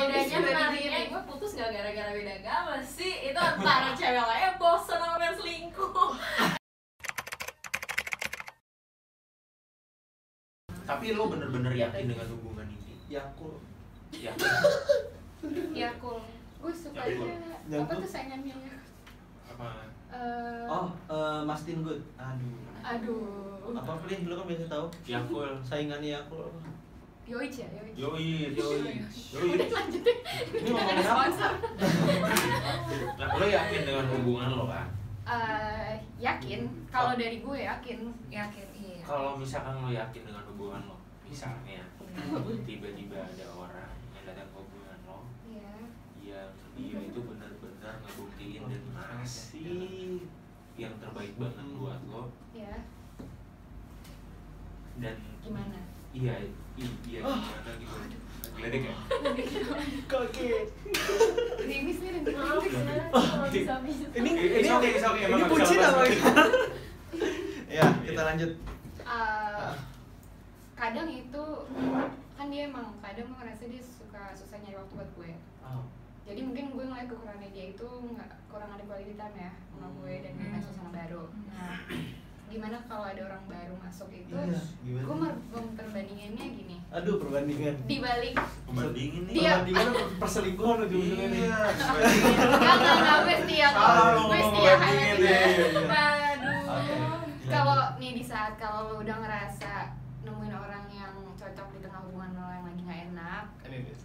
bedanya menariknya gue putus gak gara-gara beda agama sih, itu antara cewek lainnya bosan sama yang selingkuh. Tapi lo bener-bener yakin dengan hubungan ini? Yakul. Yakin? Yakul, gue suka aja. Apa tuh saingannya? Apa? Mastin Good. Aduh. Apa Plih? Lu kan biasa tahu. Yakul. Saingannya Yakul apa? Yoichi ya, Yoi. Udah lanjutin. Ini ngomongin apa? Nah, lo yakin dengan hubungan lo kan? Yakin. Kalau dari gue yakin. Iya. Kalau misalkan lo yakin dengan hubungan lo, misalnya tiba-tiba ada orang yang datang ke hubungan lo, yang dia itu benar-benar ngebuktiin dan ngasih yang terbaik banget buat lo. Iya. Dan Gimana? Iya gimana gitu. Geledek ya? Kaget. Rimis nih, Ini oke, ini bucin apa? Ya, kita lanjut. Kadang itu kan dia emang kadang gue ngerasa dia susah nyari waktu buat gue. Jadi mungkin gue ngeliat kekurangannya dia itu kurang ada quality time ya sama gue dan dengan suasana baru. Nah, gimana kalau ada orang baru masuk itu? Gue memperbandinginnya gini. Aduh, perbandingan. Di balik Membandingin nih. Perbandingan perselingkuhan ujung-ujungnya nih. Enggak, gue setia kok. Gue setia Aduh. Kalau nih di saat kalau lo udah ngerasa nemuin orang yang cocok di tengah hubungan lo yang lagi nggak enak,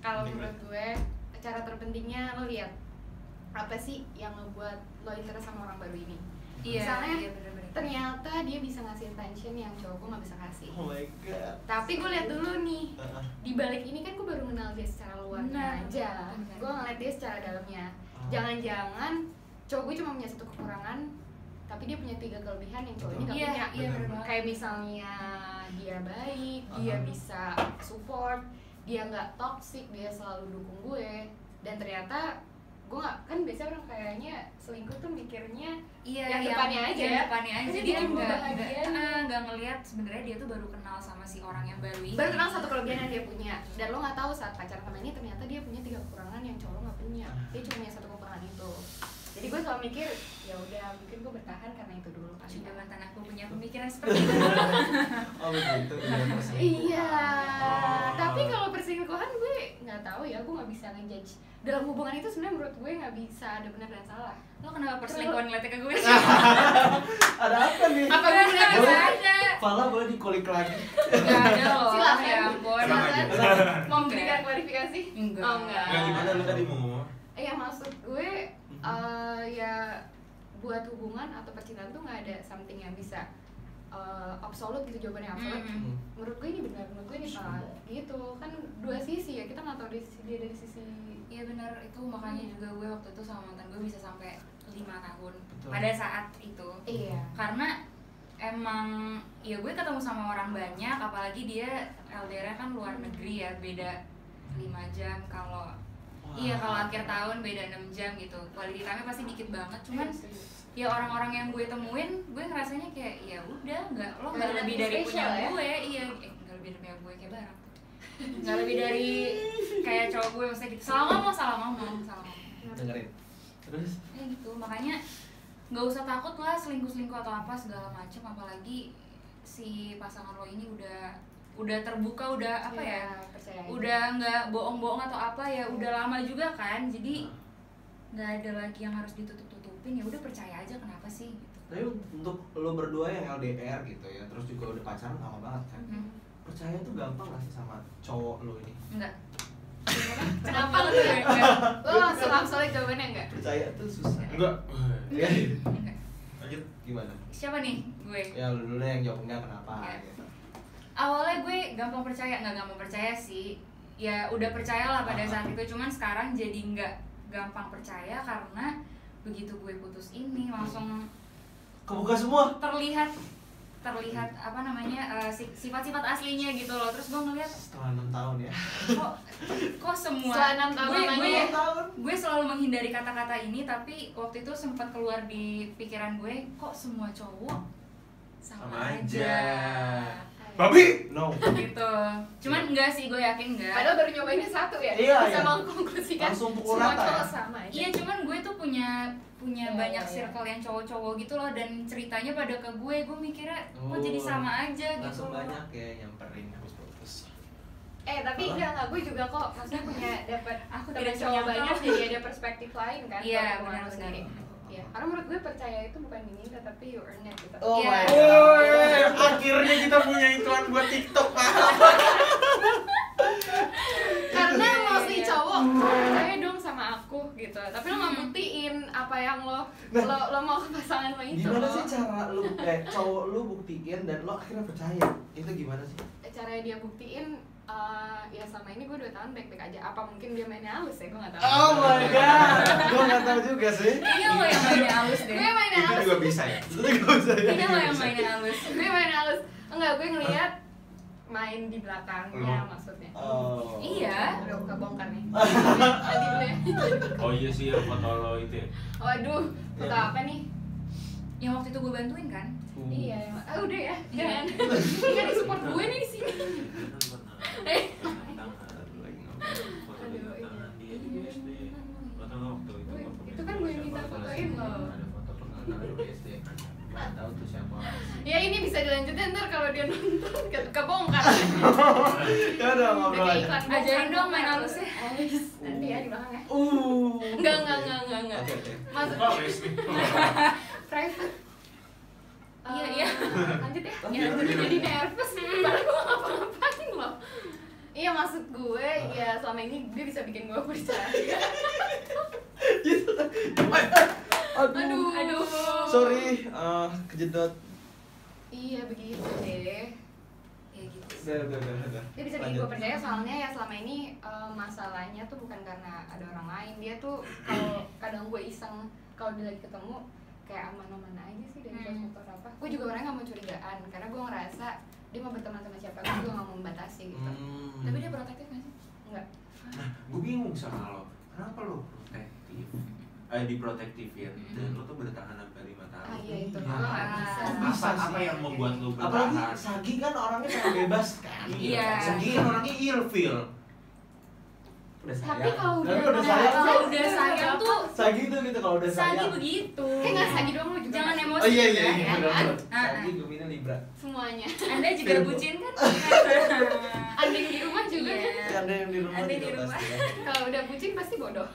kalau menurut gue cara terpentingnya lo lihat apa sih yang ngebuat lo interest sama orang baru ini. Misalnya ternyata dia bisa ngasih attention yang cowok gue nggak bisa kasih. Oh my god. Tapi gue lihat dulu nih, di balik ini kan gue baru kenal dia secara luarnya aja. Gue ngeliat dia secara dalamnya. Jangan-jangan cowok gue cuma punya satu kekurangan, tapi dia punya 3 kelebihan yang cowok ini nggak punya. Kayak misalnya dia baik, dia bisa support, dia nggak toxic, dia selalu dukung gue. Dan ternyata gue nggak, kan biasanya orang kayaknya selingkuh tuh mikirnya yang depannya aja. Jadi dia nggak ngelihat sebenarnya dia tuh baru kenal sama si orang yang baru ini. Baru kenal satu kelebihan yang dia punya, dan lo nggak tahu saat pacaran sama ini ternyata dia punya 3 kekurangan yang cowok nggak punya. Dia cuma punya satu kekurangan itu. Jadi gue selalu mikir, ya udah mungkin gue bertahan karena itu dulu kan. Sudah mantan aku punya pemikiran seperti itu. Oh begitu. Iya. Tapi kalau perselingkuhan gue nggak tahu ya, gue nggak bisa ngejudge. Dalam hubungan itu sebenarnya menurut gue nggak bisa ada benar dan salah. Lo kenapa perselingkuhan ngeliatnya ke gue sih? Ada apa nih? Apa gue benar dan salah aja? Fala boleh dikulik lagi. Gak ada loh. Silakan. Ya ampun. Mau memberikan klarifikasi? Enggak. Oh, enggak. Nah, gimana lu tadi mau ngomong? Ya maksud gue ya buat hubungan atau percintaan tuh nggak ada something yang bisa absolut gitu, jawabannya absolut. Menurut gue ini benar, menurut gue ini salah gitu kan. Dua sisi ya, kita nggak tahu dari sisi dia dari sisi. Iya benar, itu makanya juga gue waktu itu sama mantan gue bisa sampai 5 tahun. Betul. Pada saat itu. Iya. Karena emang ya gue ketemu sama orang banyak, apalagi dia LDR kan luar negeri ya, beda 5 jam. Kalau iya kalau akhir tahun beda 6 jam gitu. Quality time-nya pasti dikit banget. Cuman ya orang-orang yang gue temuin, gue ngerasanya kayak ya udah nggak lebih dari punya ya? gue. Iya, nggak lebih dari punya gue kayak barang. Nggak lebih dari kayak cowok gue, maksudnya gitu. Salah ngomong. Dengerin. Terus? Ya gitu, makanya nggak usah takut lah selingkuh atau apa segala macam, apalagi si pasangan lo ini udah terbuka, udah apa ya, udah nggak bohong-bohong atau apa ya, udah lama juga kan, jadi nggak ada lagi yang harus ditutup-tutupin. Ya udah percaya aja, kenapa sih gitu. Tapi untuk lo berdua yang LDR gitu ya, terus juga udah pacaran lama banget kan, percaya tuh gampang gak sih sama cowok lo ini? Enggak. Kenapa lo tuh ya? Lo langsung absolut jawabannya enggak? Percaya tuh susah. Enggak. Enggak. Lanjut. Gimana? Siapa nih? Gue. Ya lo dulu yang jawab enggak, kenapa? Ya. Gitu. Awalnya gue gampang percaya, nggak gampang percaya sih. Ya udah percayalah pada saat itu, cuman sekarang jadi nggak gampang percaya karena begitu gue putus ini langsung kebuka semua. Terlihat apa namanya sifat-sifat aslinya gitu loh. Terus gue ngeliat Setelah 6 tahun ya. kok semua Setelah 6 tahun gue selalu menghindari kata-kata ini, tapi waktu itu sempat keluar di pikiran gue, kok semua cowok sama aja. babi no gitu. Cuman enggak sih, gue yakin enggak. Padahal baru nyobainnya satu ya. Iya, Bisa iya. mengkonklusikan Langsung pukul semua rata ya? cowok sama aja. Iya, cuman gue tuh punya Iya, banyak iya. circle yang cowok-cowok gitu loh, dan ceritanya pada ke gue mikirnya kok jadi sama aja gitu. langsung banyak ya nyamperin putus. Tapi enggak, gue juga kok maksudnya punya dapat Aku teman tidak cowok menyangka. banyak, jadi ada perspektif lain kan. Iya, kalau benar, aku sendiri. Iya, karena menurut gue percaya itu bukan diminta tapi you earn it gitu. Oh Iya. my god. akhirnya kita punya iklan buat TikTok, Pak. Karena lo si cowok percaya dong sama aku gitu, tapi lo nggak buktiin apa yang lo mau ke pasangan lo itu. Gimana sih cara lu cowok lu buktiin dan lo akhirnya percaya? Itu gimana sih? Cara dia buktiin, ya selama ini gue 2 tahun baik-baik aja. Apa mungkin dia mainnya halus ya, gue nggak tahu. Oh my god. Gua enggak tahu juga sih. Kayaknya lo yang mainnya halus deh. Gue mainnya Itu halus. juga bisa ya. Itu enggak usah ya. Kayaknya lo yang mainnya halus. Gue mainnya halus. Enggak, gue ngeliat main di belakangnya maksudnya. Oh. Iya. Udah kebongkar nih. Tadi dulu ya. Oh iya sih, yang foto lo itu ya. Waduh, foto apa nih? Yang waktu itu gue bantuin kan? Iya, udah ya, jangan. Nggak disupport gue nih di sini. Foto di tangan dia di BSD. Foto waktu itu. Itu kan gue yang minta fotoin lo. Ada foto pengantar di SD. Enggak tahu tuh siapa. Ya ini bisa dilanjutin ntar kalau dia nonton kebongkar. Ya udah ngobrol Udah kayak aja. iklan Ajarin bongkar. dong main halusnya. Nanti ya di belakang ya. Enggak. Oke, oke. Masuk Oh, BSD. private. Iya. Lanjut ya. Lanjut, Ya, lanjut. jadi nervous. Padahal gue ngapa-ngapain loh. Iya, maksud gue ya selama ini dia bisa bikin gue percaya. Aduh. Sorry, kejedot. Iya begitu deh. Ya gitu. Udah. Dia bisa bikin gue percaya soalnya ya selama ini masalahnya tuh bukan karena ada orang lain. Dia tuh kalau kadang gue iseng kalau dia lagi ketemu kayak aman-aman aja sih dari sosmed atau apa. Gue juga orangnya gak mau curigaan karena gue ngerasa dia mau berteman sama siapa, gue juga gak mau membatasi gitu. Tapi dia protektif gak sih? Enggak. Nah, gue bingung sama lo. Kenapa lo protektif? Diprotektifin dan lo tuh bertahan sampai 5 tahun. Iya itu. Iya. Gue gak bisa. Apa yang membuat lo Apalagi bertahan? Sagi kan orangnya sangat bebas kan. Iya. Segi kan orangnya ilfil. Udah Tapi kalau Tapi udah sayang Kalau tuh. udah sayang tuh Sagi tuh gitu kalau udah Sagi sayang. begitu. Kayak gak Sagi doang, lu juga Jangan pasti. emosi. Oh iya ya, ya. benar. Ah, Sagi Gemini Libra. Semuanya. Anda juga bucin kan? Ada yang di rumah juga Iya. kan. Ada yang di rumah Ada juga di rumah. pasti ya. Kalau udah bucin pasti bodoh.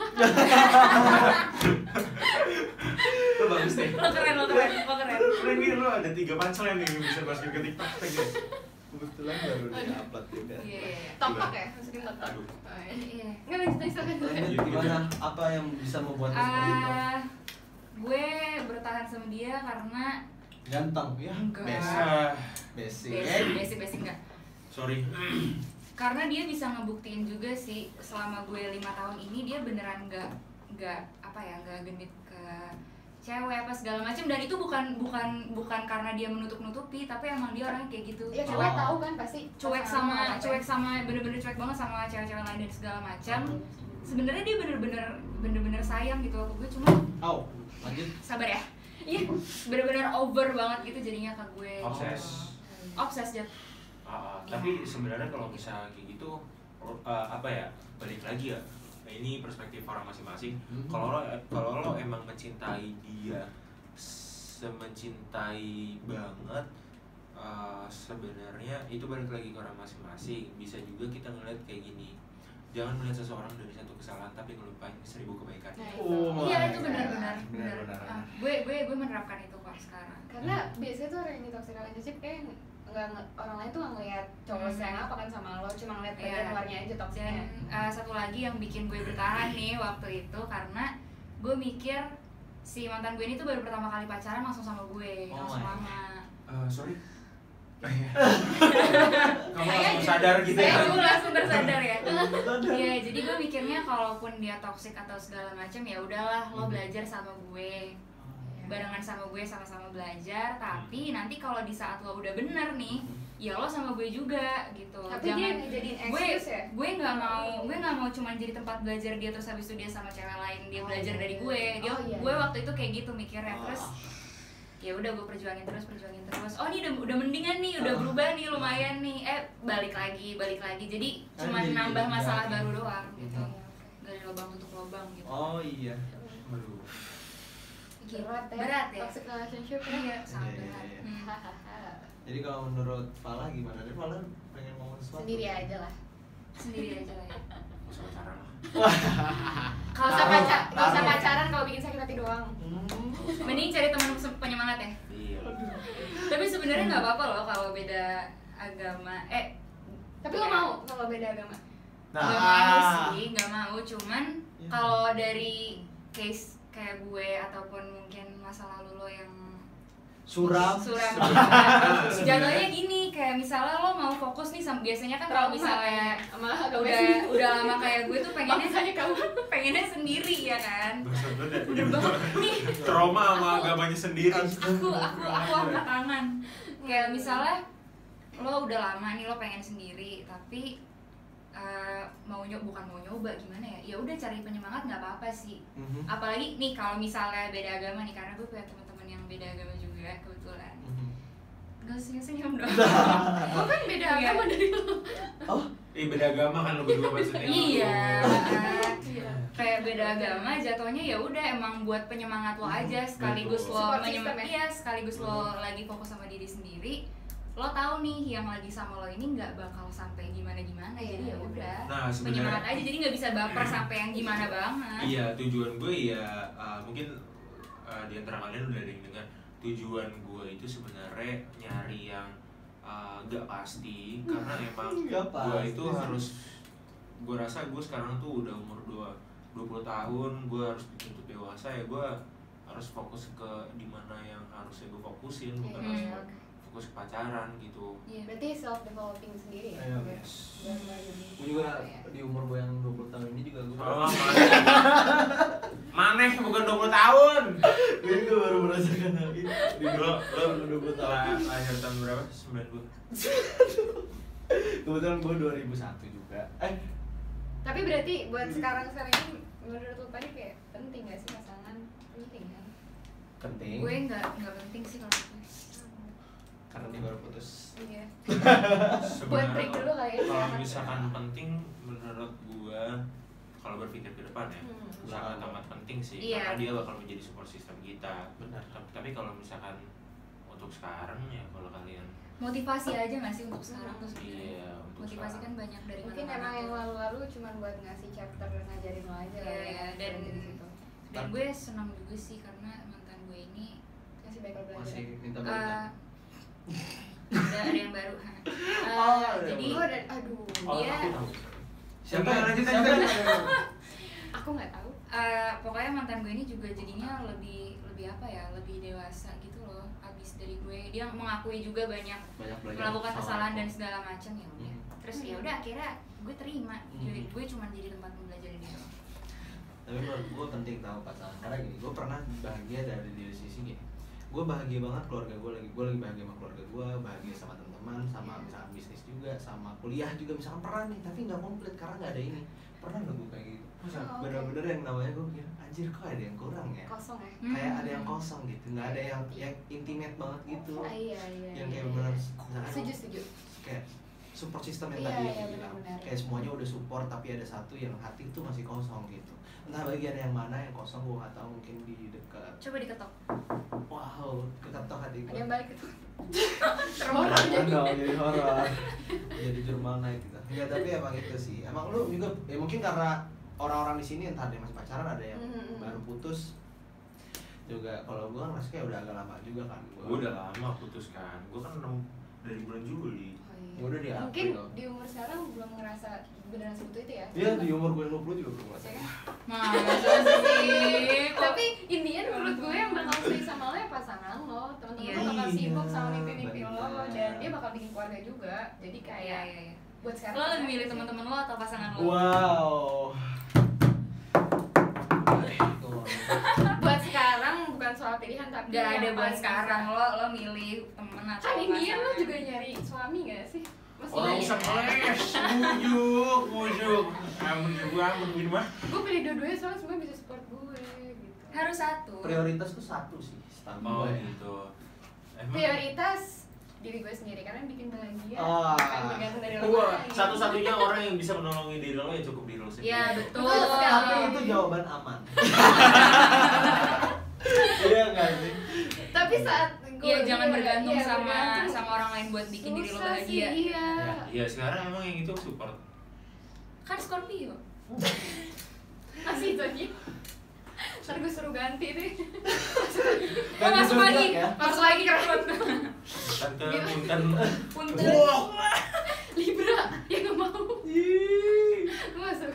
Lo bagus deh. Lo keren. Keren nih, lo ada 3 punchline nih yang bisa masukin ke TikTok guys. Kebetulan baru di-upload juga. Iya. Tok-tok ya, masukin tok-tok. Aduh. Oh, iya. Iya. Nggak lanjut silakan. Lanjut, gimana? Apa yang bisa membuat lo seperti itu? Gue bertahan sama dia karena Ganteng ya? Enggak. Basic. basic enggak. Sorry. Karena dia bisa ngebuktiin juga sih selama gue 5 tahun ini dia beneran nggak genit ke cewek apa segala macam, dan itu bukan karena dia menutup-nutupi, tapi emang dia orangnya kayak gitu. Ya cewek tahu kan pasti. cuek sama bener-bener cuek banget sama cewek-cewek lain dan segala macam. Sebenarnya dia bener-bener sayang gitu aku gue, cuma Lanjut. sabar ya. Iya, bener-bener over banget gitu jadinya ke gue. Obses jat. Tapi sebenarnya kalau misalnya kayak gitu apa ya, balik lagi ya, nah ini perspektif orang masing-masing. Kalau lo emang mencintai dia semencintai banget, sebenarnya itu balik lagi ke orang masing-masing. Bisa juga kita ngeliat kayak gini, jangan melihat seseorang dari satu kesalahan tapi ngelupain 1000 kebaikan. Iya, itu benar. Benar. Gue menerapkan itu kok sekarang. Karena biasanya tuh orang yang di toxic relationship kayak orang lain tuh nggak ngeliat cowok sayang apa kan sama lo, cuma ngeliat bagian luarnya aja toxicnya. Dan satu lagi yang bikin gue bertahan nih waktu itu karena gue mikir si mantan gue ini tuh baru pertama kali pacaran langsung sama gue, langsung lama. Sorry. Kamu langsung sadar gitu ya? Gue langsung tersadar ya. Iya, jadi gue mikirnya kalaupun dia toxic atau segala macam ya udahlah, lo belajar sama gue, barengan sama gue, sama-sama belajar. Tapi nanti kalau di saat lo udah bener nih, ya lo sama gue juga gitu. Tapi dia ngejadiin excuse ya? Gue nggak mau cuma jadi tempat belajar dia terus habis itu dia sama cewek lain, dia belajar dari gue. Gue waktu itu kayak gitu mikirnya, terus ya udah gue perjuangin terus. Oh ini udah mendingan nih, udah berubah nih, lumayan nih. Balik lagi. Jadi cuma nambah masalah baru doang gitu. Dari lubang tutup lubang gitu. Oh iya. Aduh. Berat ya. Toxic relationship Iya, sangat Iya, berat. iya. Jadi kalau menurut Fala gimana? Jadi Fala pengen ngomong sesuatu? Sendiri aja lah. Sendiri aja lah ya. Masa pacaran lah. Kalau usah pacaran, kalau bikin sakit hati doang. Mending cari teman penyemangat ya. Iya. Tapi sebenarnya nggak apa-apa loh kalau beda agama. Tapi lo mau kalau beda agama? Nggak mau sih, nggak mau. Cuman kalau dari case kayak gue ataupun mungkin masa lalu lo yang suram. Jatuhnya gini, kayak misalnya lo mau fokus nih biasanya kan kalau misalnya udah lama kayak gue tuh pengennya sendiri ya kan. Bener banget nih. Trauma sama agamanya sendiri. Aku angkat tangan. Kayak misalnya lo udah lama nih lo pengen sendiri tapi bukan mau nyoba gimana ya udah cari penyemangat nggak apa-apa sih. Apalagi nih kalau misalnya beda agama nih, karena gue punya teman-teman yang beda agama juga kebetulan. Gak senyum dong. Gue kan beda agama dari lo. Beda agama kan lo berdua maksudnya. Iya. Kayak beda agama jatuhnya ya udah emang buat penyemangat lo aja, sekaligus lo sekaligus lo lagi fokus sama diri sendiri. Lo tahu nih yang lagi sama lo ini nggak bakal sampai gimana jadi ya udah penyemangat aja, jadi nggak bisa baper sampai yang gimana banget. Iya, tujuan gue ya mungkin di antara kalian udah ada yang dengar, tujuan gue itu sebenarnya nyari yang gak pasti, karena emang gue itu gue rasa gue sekarang tuh udah umur 20 tahun, gue harus dituntut dewasa ya, gue harus fokus ke dimana yang harusnya gue fokusin, bukan harus fokus ke pacaran gitu. Berarti self developing sendiri ya. Gue juga di umur gue yang 20 tahun ini juga gue maneh bukan 20 tahun. Gue juga baru merasakan hal ini. Lo 20 tahun. Lahir tahun berapa? 92. Kebetulan gue 2001 juga. Tapi berarti buat sekarang ini menurut lo tadi kayak penting gak sih pasangan? Penting kan? Penting. Gue nggak penting sih kalau itu. Karena dia baru putus. Iya. Buat break dulu kali ya. Kalau misalkan penting menurut gua, kalau berpikir ke depan ya, sangat amat penting sih. Karena dia bakal menjadi support system kita. Benar. Tapi kalau misalkan untuk sekarang ya, kalau kalian motivasi aja nggak sih untuk sekarang tuh? Iya, untuk motivasi sekarang. kan banyak dari mungkin emang yang lalu-lalu cuma buat ngasih chapter ngajarin lo aja. Dan gue senang juga sih karena mantan gue ini masih baik belajar. Masih minta balik. ada yang baru. Jadi dia Siapa yang lanjut? Aku nggak tahu. Pokoknya mantan gue ini juga jadinya lebih apa ya, lebih dewasa gitu loh. Abis dari gue, dia mengakui juga banyak melakukan kesalahan dan segala macam ya udah. Terus ya udah akhirnya gue terima. Gue cuma jadi tempat belajar dia. Tapi menurut gue penting tahu pasangan, karena gini, gue pernah bahagia dari sisi gini. Gue bahagia banget keluarga gue lagi bahagia sama keluarga gue, bahagia sama teman-teman, sama misalkan bisnis juga, sama kuliah juga misalkan pernah nih, tapi nggak komplit karena nggak ada ini. Pernah nggak gue kayak gitu? Bener-bener yang namanya gue kira anjir kok ada yang kurang ya? Kosong ya? Kayak ada yang kosong gitu, nggak ada yang intimate banget gitu. Iya. Yang kayak bener. Setuju. Kayak support system yang tadi yang bilang, kayak semuanya udah support tapi ada satu yang hati itu masih kosong gitu. Entah bagian yang mana yang kosong gue nggak tahu, mungkin di dekat. Coba diketok. Wow, ketok hati gue. Ada yang balik itu. Jadi horor. Jadi jurmal naik gitu. Ya tapi emang itu sih. Emang lu juga ya mungkin karena orang-orang di sini entah ada yang masih pacaran, ada yang baru putus. Juga kalau gue ngerasa kayak udah agak lama juga kan. Gue udah lama putus kan. Gue kan dari bulan Juli. Udah di mungkin di umur sekarang belum ngerasa beneran sebutu itu ya? Iya, di umur gue 20 juga belum ngerasa. Masa sih? Tapi intinya menurut gue yang bakal stay sama lo ya pasangan lo. Temen-temen lo bakal sibuk sama mimpi-mimpi lo, dan dia bakal bikin keluarga juga. Jadi kayak buat sekarang lo lebih milih teman-teman lo atau pasangan lo? Wow. Buat sekarang bukan soal pilihan, tapi gak ada buat sekarang. Lo milih temen atau kan pasangan? Indian lo juga nyari suami gak sih? Mujuk. Amun gue mah. Gue pilih dua-duanya soalnya semua bisa support gue gitu. Harus satu. Prioritas tuh satu sih, Oh gitu. Emang Prioritas diri gue sendiri karena bikin bahagia. Oh. Bukan tergantung dari orang Gua lain. satu-satunya orang yang bisa menolongi diri lo ya cukup diri lo sendiri. Iya betul. Betul sekali. Tapi itu jawaban aman. Iya nggak sih? Tapi saat gue Iya jangan bergantung iya, sama bergantung. sama orang lain buat bikin diri lo Susah bahagia. sih, iya. Iya sekarang emang yang itu support. Kan Scorpio. Masih itu aja. Ntar gue suruh ganti deh. Oh, masuk lagi. Ya? Masuk lagi ke Tante Gila. Munten. Punten. Libra. Ya gak mau. Gue masuk.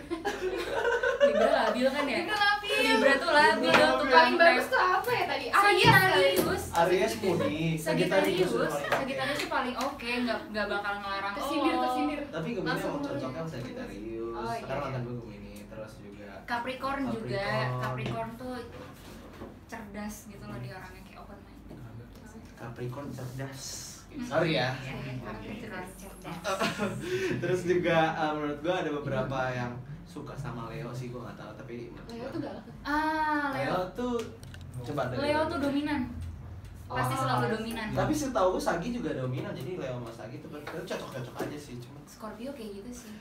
Libra labil kan ya? Libra labil. Libra tuh labil tuh Paling bagus tuh apa ya tadi? Sagittarius. Aries mudi. Sagittarius udah paling oke. Sagittarius tuh paling oke, nggak bakal ngelarang. Kesindir. Tapi Gemini Langsung emang cocoknya mulai. sama Sagittarius. Oh, iya, Karena iya. mantan gue Gemini, terus juga Capricorn juga. Capricorn. Capricorn tuh cerdas gitu loh, dia orangnya kayak open minded. Capricorn cerdas. Sorry ya. Cerdas. Terus juga menurut gue ada beberapa yang suka sama Leo sih, gue nggak tahu tapi menurut Leo gua- tuh galak. Ah, Leo Leo. tuh coba dari Leo tuh dominan. Pasti Oh. selalu dominan. Tapi setahu gue Sagi juga dominan, jadi Leo sama Sagi tuh cocok-cocok aja sih, cuma Scorpio kayak gitu sih.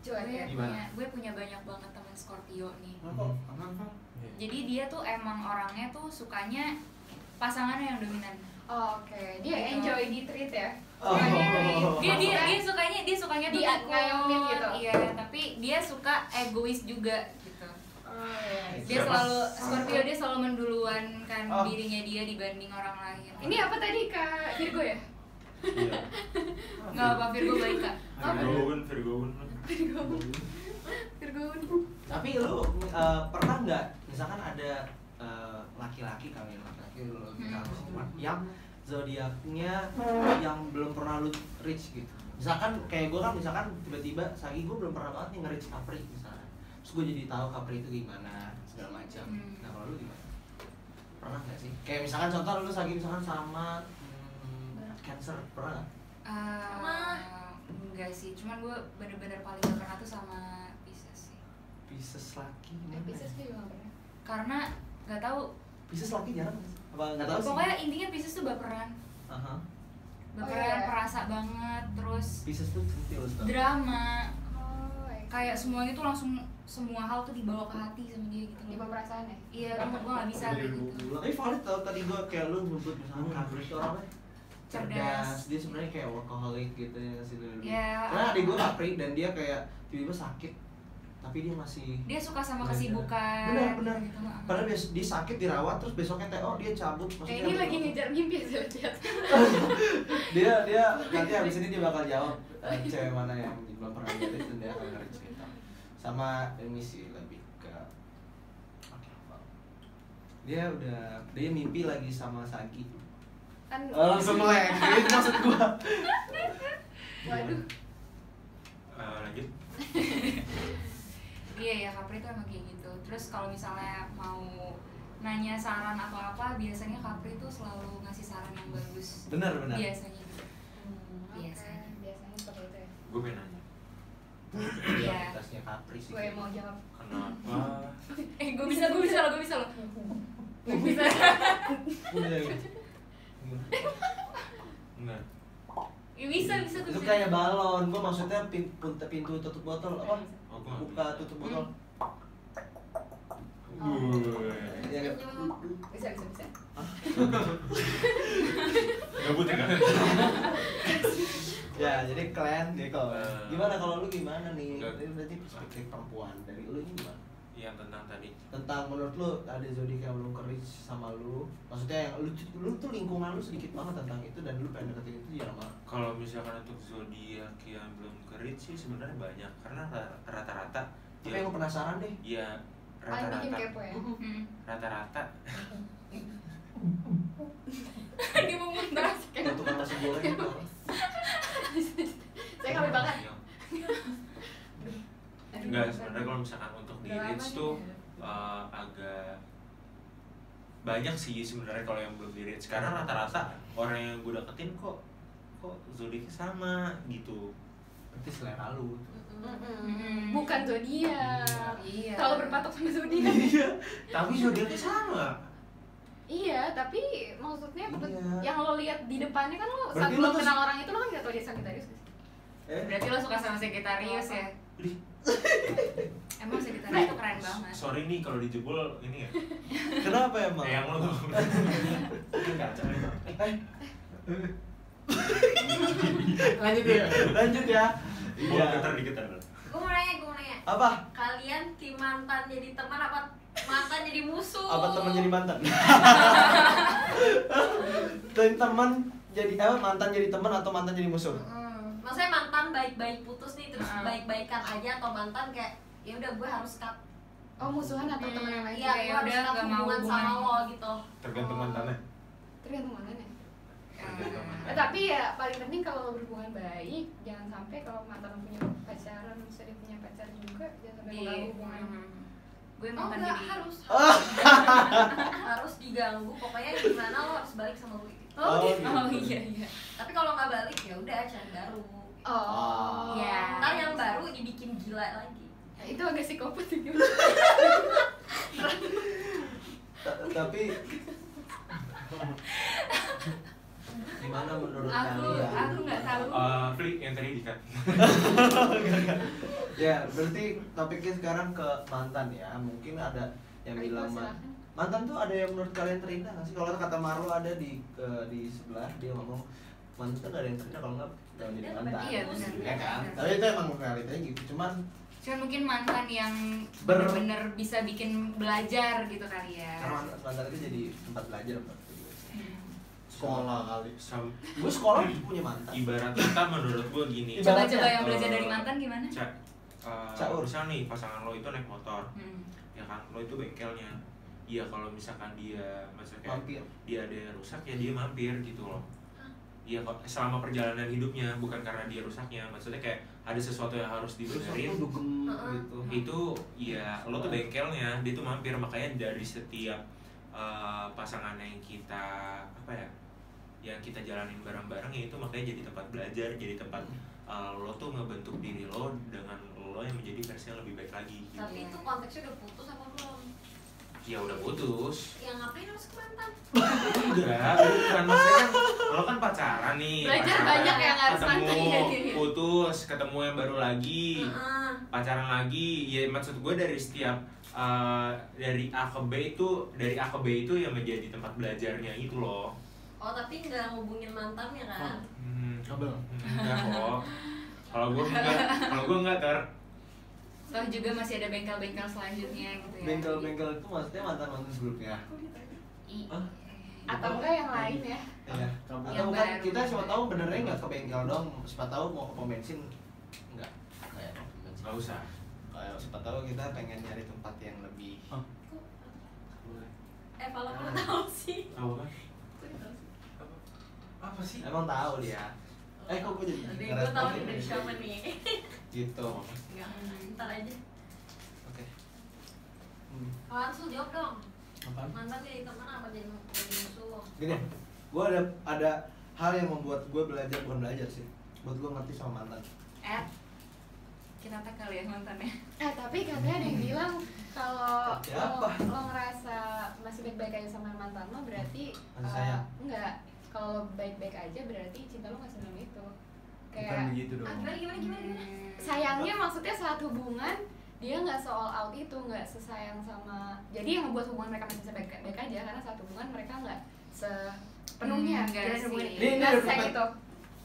Cuek ya. Gue punya banyak banget teman Scorpio nih. kenapa? Jadi dia tuh emang orangnya tuh sukanya pasangannya yang dominan. Oh, oke. Dia Gitu. enjoy di treat ya. Oh. Dia sukanya tuh Dia ikut, ngayomin gitu. Iya, tapi dia suka egois juga gitu. Oh iya. Dia selalu Scorpio, dia selalu menduluankan Oh. dirinya dia dibanding orang lain. Ini apa tadi Kak Virgo ya? Iya. Nggak apa Virgo baik kak. Virgoun. Virgo. Tapi lu pernah nggak misalkan ada laki-laki kali lu yang zodiaknya yang belum pernah lu reach gitu. Misalkan kayak gue kan misalkan tiba-tiba Sagi gue belum pernah banget nih nge-reach Capri misalnya. Terus gue jadi tahu Capri itu gimana segala macam. Nah kalau lu gimana? Pernah nggak sih? Kayak misalkan contoh lu Sagi misalkan sama Cancer, pernah nggak? Enggak sih, cuman gue bener-bener paling gak pernah tuh sama Pisces sih. Pisces laki Pisces tuh juga gak pernah. Karena nggak tahu. Pisces laki jarang nggak sih? Apa nggak tahu sih? Pokoknya intinya Pisces tuh baperan. Aha. Oh, Baperan, iya. perasa banget, terus Pisces tuh centil sekali. drama. Oh, iya. Kayak semuanya tuh langsung semua hal tuh dibawa ke hati sama dia gitu. Di perasaan ya? Iya, gue gak bisa kayak gitu. Tapi valid tau tadi gue kayak lu nyebut misalnya Capri itu orangnya cerdas, dia sebenarnya kayak workaholic gitu ya sih dulu. Ya. Karena adik gue Capri dan dia kayak tiba-tiba sakit, tapi dia masih Dia suka sama kesibukan. benar. Gitu. Padahal dia sakit dirawat terus besoknya TO dia cabut. Maksudnya Ini lagi ngejar mimpi ya lihat. dia nanti habis ini dia bakal jawab cewek mana yang belum pernah lihat dan dia akan nge-reach kita. Sama ini sih lebih ke apa? Dia mimpi lagi sama Sagi. Kan Langsung melek, itu maksud gua. waduh. Lanjut. Iya ya, Capri tuh emang kayak gitu. Terus kalau misalnya mau nanya saran atau apa, biasanya Capri tuh selalu ngasih saran yang bagus. Benar. Biasanya. Oke, Biasanya. biasanya seperti itu ya. Gue pengen nanya. Iya. Tasnya Capri sih. Gue mau jawab. Kenapa? Gue bisa loh. Bisa. Enggak. Ya, bisa gue Itu bisa. kayak balon, gua maksudnya pintu tutup botol apa? Oh, gua nggak Buka tutup botol. Iya nggak? Bisa. Gabut ya kan? Ya, jadi kalian deh kalau gimana kalau lu gimana nih? Enggak. Ini berarti perspektif perempuan dari lu ini gimana? Yang tentang tadi. Tentang menurut lu ada zodiak yang belum ke-reach sama lu? Maksudnya yang lu tuh lingkungan lu sedikit banget tentang itu dan lu pengen deketin itu jarang banget. Kalau misalkan untuk zodiak yang belum ke-reach sih sebenarnya banyak karena rata-rata Tapi yang lu penasaran deh. ya Paling bikin rata-rata kepo ya. rata-rata Dia mau muntah. Yang tukang nasi goreng itu. Saya kami banget. enggak sebenarnya kalau misalkan untuk di reach tuh agak banyak sih sebenarnya kalau yang belum di reach karena rata-rata orang yang gue deketin kok zodiaknya sama gitu. Berarti selera lu. Bukan zodiak. Iya. Kalau berpatok sama zodiak. Iya. Tapi zodiaknya sama. Iya, tapi maksudnya Iya. yang lo lihat di depannya kan lo saat Berarti lo lo tuh- kenal orang itu lo kan nggak tahu dia Sagittarius. Berarti lo suka sama Sagittarius ya? Emang Sagittarius itu keren banget. Sorry nih kalau dijebol ini ya. Kenapa emang? Yang lo kaca nih. Lanjut ya. Iya. Getar. Gue mau nanya. Apa? Kalian tim mantan jadi teman apa mantan jadi musuh? Apa teman jadi mantan? Dan teman jadi mantan jadi teman atau mantan jadi musuh? Maksudnya mantan baik-baik putus nih terus baik-baikan aja atau mantan kayak ya udah gue harus cut. Oh, musuhan atau teman yang lain? Iya, gue ya harus udah, cut nggak mau hubungan sama hubungan. lo gitu. Tergantung mantannya. Tergantung mantannya. Tergantung mantannya. Tapi ya paling penting kalau lo berhubungan baik, jangan sampai kalau mantan lo punya pacaran, misalnya dia punya pacar juga, jangan sampai mengganggu hubungan. Gue Oh mantan enggak, jadi harus diganggu. Pokoknya gimana lo harus balik sama gue gitu. Oh, gitu. Oh iya. Tapi kalau nggak balik ya udah cari baru. Oh, Iya. Ntar yang baru dibikin gila lagi. Ya, itu agak psikopat sih. Tapi gimana menurut kalian? Aku nggak tahu. Fli yang tadi dikat. Ya, berarti topiknya sekarang ke mantan ya. Mungkin ada yang Ayo, bilang silakan. mantan tuh ada yang menurut kalian terindah nggak sih? Kalau kata Marlo ada di sebelah dia ngomong mantan ada yang terindah, kalau nggak jangan jadi mantan. Iya, benar. Ya kan? Tapi itu emang realitanya gitu. Cuman Mungkin mantan yang Ber- bener-bener bisa bikin belajar gitu kali ya. karena mantan itu jadi tempat belajar buat gue. Sekolah kali. Gue sekolah punya mantan. Ibarat kata menurut gue gini. Coba-coba yang Eh, belajar dari mantan gimana? Caur. Misal nih pasangan lo itu naik motor, Hmm. ya kan, lo itu bengkelnya. Iya, kalau misalkan dia maksudnya Mampir. dia ada yang rusak ya dia mampir gitu loh. Iya, kok selama perjalanan hidupnya, bukan karena dia rusaknya. Maksudnya kayak ada sesuatu yang harus dibenerin. Terus dugem gitu. Itu ya lo tuh bengkelnya, dia tuh mampir. Makanya dari setiap pasangan yang kita yang kita jalanin bareng-bareng ya itu makanya jadi tempat belajar, jadi tempat lo tuh ngebentuk diri lo dengan lo yang menjadi versi yang lebih baik lagi gitu. Tapi itu konteksnya udah putus apa belum? Ya udah putus. Ya ngapain harus ke mantan? Enggak, bukan, maksudnya kan lo kan pacaran nih. Belajar pacaran, banyak yang harus ketemu, mantan. putus, ketemu yang baru lagi, Heeh. pacaran lagi. Ya maksud gue dari setiap dari A ke B itu yang menjadi tempat belajarnya itu loh. Oh tapi nggak ngubungin mantannya kan? Kabel. Enggak kok. Kalau gue enggak ter. Toh juga masih ada bengkel-bengkel selanjutnya gitu ya. Bengkel-bengkel itu maksudnya mantan-mantan sebelumnya. Hah? Atau enggak yang lain ya? Ya. Kabel. Atau Yang bukan baru. kita siapa tahu benernya nggak ke bengkel dong. Siapa tahu mau ke pom bensin nggak? Kayak pom bensin. Enggak usah. Kayak siapa tahu kita pengen nyari tempat yang lebih. Kalau aku tahu sih. Tahu kan? Aku tahu sih. Apa sih? Emang tahu dia. Kok gue jadi Tapi ngerespon gue tahu gitu? dari siapa nih. Gitu. Enggak, ntar aja. Oke. Langsung jawab dong. Apaan? Mantan jadi teman apa jadi musuh lo? Gini, gue ada hal yang membuat gue belajar, bukan belajar sih, buat gue ngerti sama mantan. Kita tak kali ya mantannya. Tapi katanya ada yang bilang kalau Siapa? lo ngerasa masih baik-baik aja sama mantan lo berarti Masih sayang? enggak. Kalau lo baik-baik aja berarti cinta lo nggak senang itu. Bukan Kayak begitu dong. Gimana? sayangnya maksudnya saat hubungan dia nggak all out itu, nggak sesayang sama, jadi yang membuat hubungan mereka masih baik-baik aja karena saat hubungan mereka nggak sepenuhnya Enggak jadi sih. hubungan Ini nggak ada sesayang pertanyaan. itu.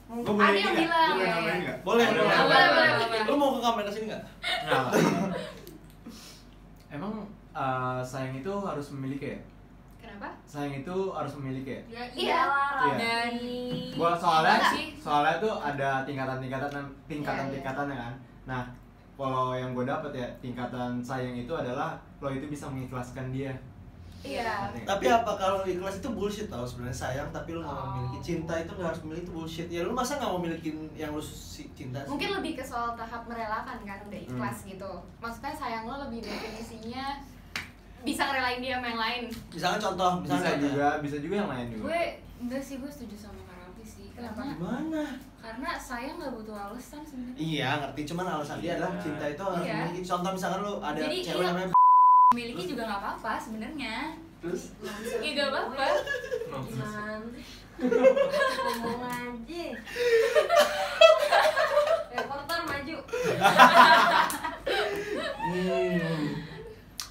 Gua boleh Ada ini yang nggak? bilang Gua boleh ya. nambahin nggak? Boleh, Boleh. Lu mau ke kamera sini nggak? Nah, emang sayang itu harus memiliki ya? Kenapa? Sayang itu harus memiliki ya? Ya Iya. iyalah. Iya. Dan Gua soalnya Enggak sih. tuh ada tingkatan-tingkatannya kan. Nah, kalau yang gue dapet ya tingkatan sayang itu adalah lo itu bisa mengikhlaskan dia. Iya. Ngerti nggak? Tapi apa kalau ikhlas itu bullshit tau sebenarnya, sayang tapi lu nggak mau Oh. memiliki, cinta itu nggak harus memiliki, itu bullshit. Ya lu masa nggak mau milikin yang lu cinta sih? Mungkin lebih ke soal tahap merelakan kan, udah ikhlas gitu. Maksudnya sayang lo lebih definisinya bisa ngerelain dia sama yang lain. Misalnya contoh, bisa misalnya juga yang lain juga. gue enggak sih, gue setuju sama Karapi sih. Gimana? Karena saya nggak butuh alasan sebenarnya. Iya, ngerti, cuman alasan dia adalah cinta itu harus Iya. memiliki. Contoh misalkan lu ada Jadi, cewek iya. namanya Memiliki juga nggak apa-apa sebenarnya. terus Iya nggak apa-apa. Gimana? Ngomong aja. Reporter maju.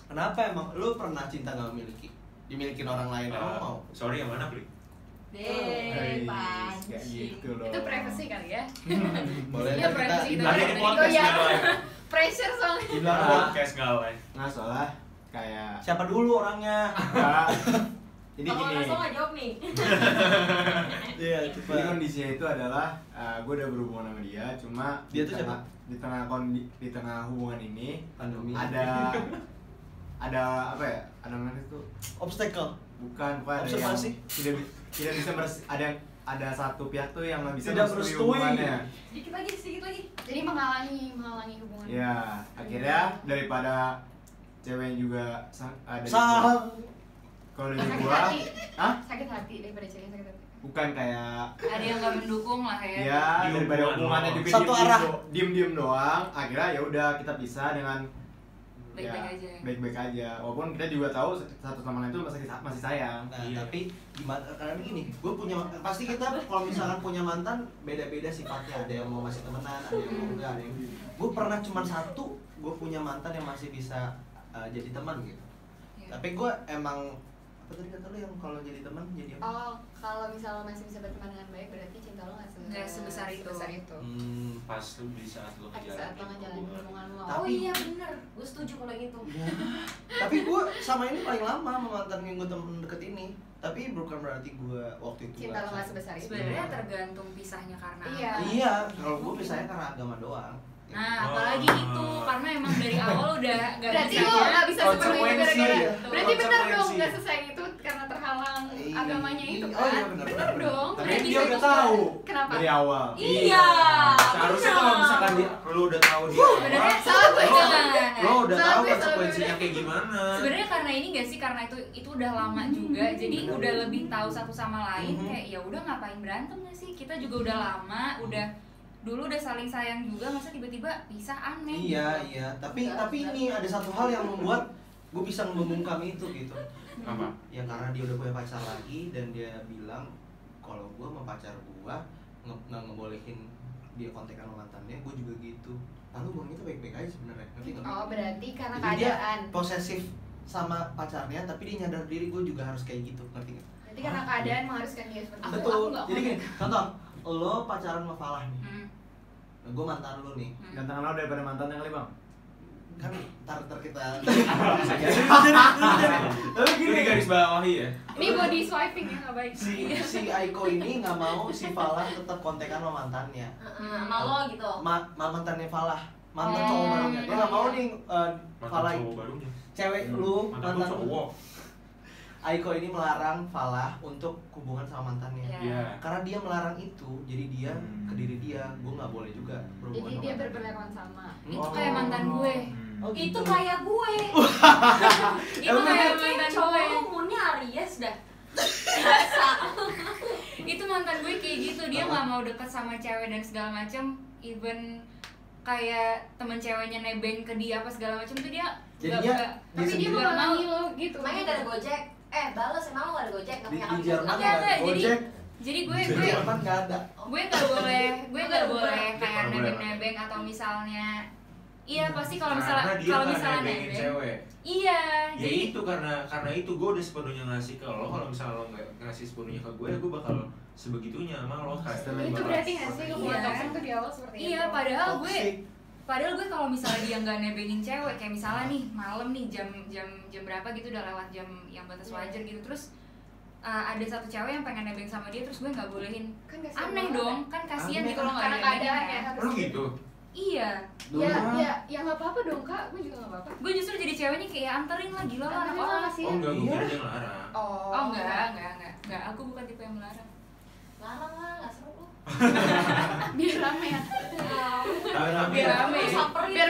Kenapa emang lu pernah cinta gak memiliki? Dimilikin orang lain emang mau? Sorry, yang mana, Bli? Deh, Kayak gitu loh. Itu privacy kali ya. Boleh Iya, ntar privacy itu. Ada di podcast Oh, iya. nggak live? Pressure soalnya. di belakang. Podcast nggak live. Nggak soalnya kayak Siapa dulu orangnya? enggak. Jadi Kalau gini. langsung nggak jawab nih. Iya, Jadi kondisinya itu adalah gue udah berhubungan sama dia, cuma Dia tuh siapa? di tengah hubungan ini Pandemi. ada apa ya? Ada namanya itu Obstacle. bukan ada yang Observasi. tidak bisa ada satu pihak tuh yang nggak bisa Tidak merestui merestui. hubungannya. Sedikit lagi. Jadi menghalangi hubungan. Ya, akhirnya daripada cewek juga ada Salah. kalau dari Sakit gua, hati. Hah? Sakit hati daripada cewek sakit hati. Bukan kayak Ada yang nggak mendukung lah ya. ya Di daripada hubungan hubungannya lo. juga Satu arah. diem doang, akhirnya ya udah kita pisah dengan Baik-baik aja. baik-baik aja. Walaupun kita juga tahu satu sama lain itu masih sayang. Nah, Iya. tapi gimana karena gini, gue punya pasti kita kalau misalkan punya mantan beda-beda sifatnya. Ada yang mau masih temenan, ada yang mau enggak, ada yang gue pernah cuma satu, gue punya mantan yang masih bisa jadi teman gitu. Iya. Tapi gue emang apa tadi kata lu yang kalau jadi teman jadi apa? Oh, kalau misal lo masih bisa berteman dengan baik berarti cinta lo Nggak sebesar itu. Pas lu di saat lu Saat lo ngejalanin hubungan lo. Oh iya bener, gue setuju kalau gitu. Ya. Tapi gue sama ini paling lama sama mantan yang gue temen deket ini. Tapi bukan berarti gue waktu itu Cinta lo nggak sebesar itu. Sebenarnya tergantung pisahnya karena Iya. apa. Iya, kalau gue misalnya karena agama doang. Nah, apalagi itu karena emang dari awal udah gak Berarti bisa. lo nggak bisa sepenuhnya Konsekuensi. gara-gara. Berarti benar dong Konsekuensi. nggak selesai itu karena terhalang agamanya itu Oh, kan? iya, benar, benar. dong. Tapi Berarti dia bisa udah juga. tahu Kenapa? dari awal. Iya. Seharusnya kalau misalkan lu udah tahu dia Sebenarnya Salah gue. Lo udah Salah tahu gue, salah konsekuensinya gue. kayak gimana? sebenarnya karena ini gak sih karena itu udah lama juga jadi udah lebih tahu satu sama lain kayak ya udah ngapain berantem gak sih kita juga udah lama udah dulu udah saling sayang juga masa tiba-tiba pisah aneh Iya, gitu. iya. Tapi ini ada satu hal yang membuat gue bisa membungkam itu gitu. Apa? Ya karena dia udah punya pacar lagi dan dia bilang kalau gue sama pacar gue nggak ngebolehin dia kontekan sama mantannya, gue juga gitu. Lalu gue itu baik-baik aja sebenarnya. Ngerti nggak? Oh, berarti karena Jadi dia keadaan. posesif sama pacarnya, tapi dia nyadar diri gue juga harus kayak gitu. Ngerti nggak? Berarti karena keadaan mengharuskan dia seperti itu. Betul. nggak Jadi mau. gini, contoh lo pacaran sama Falah nih. Hmm. Gue mantan lu nih. Gantengan lo daripada mantannya kali bang. Kan tar kita Tapi gini garis bawahi ya. Ini body swiping ya nggak baik. si Aiko ini nggak mau si Falah tetap kontekan sama mantannya. Sama lo gitu. Mantannya Falah, mantan Oh, cowok barunya. Dia nggak mau nih Mantan Falah cowok barunya. cewek lu Mantan lu cowok. Aiko ini melarang Falah untuk hubungan sama mantannya. Iya. Iya. Karena dia melarang itu, jadi dia ke diri dia, gue nggak boleh juga berhubungan Jadi dia sama berperilakuan sama. Itu kayak mantan gue. Oh, gitu. Itu kayak gue. Itu kayak Kayak mantan cowok gue. umurnya Aries dah. Biasa. Itu mantan gue kayak gitu dia nggak mau deket sama cewek dan segala macem even kayak temen ceweknya nebeng ke dia apa segala macem tuh dia Jadinya nggak- dia Tapi dia sendiri. mau menghalangi lo gitu. Emangnya gak ada Gojek? Balas emang lo gak ada Gojek? Gak Di punya di kartu Jerman Gojek? Enggak, nggak jadi- Gojek, jadi gue di Jerman nggak ada. gue nggak boleh Nggak boleh. kayak Nggak boleh. nebeng atau misalnya iya pasti kalau Karena misalnya dia kalau nggak misalnya nebengin nebeng cewek. iya Ya jadi itu karena itu gue udah sepenuhnya ngasih ke lo. Kalau misalnya lo nggak ngasih sepenuhnya ke gue bakal sebegitunya sama lo kayak. Itu berarti nggak sih hubungan Iya. toksik tuh di awal seperti itu? iya padahal Toxic. gue kalau misalnya dia nggak nebengin cewek kayak misalnya nih malam nih jam berapa gitu udah lewat jam yang batas wajar gitu terus ada satu cewek yang pengen nebeng sama dia terus gue nggak bolehin Kan kasihan aneh banget. dong kan kasihan Aneh. gitu kalau nggak Karena nebengin keadaan ya ya harus. Oh gitu. iya Ya nggak apa-apa dong kak, gue juga nggak apa-apa. gue justru jadi ceweknya kayak anterin lah gila lah anak Anterin lah, orang kasihan. Oh enggak, gue Iya. kira dia ngelarang. oh enggak aku bukan tipe yang melarang Larang lah, gak seru lo. Biar rame ya. biar rame Samperin Biar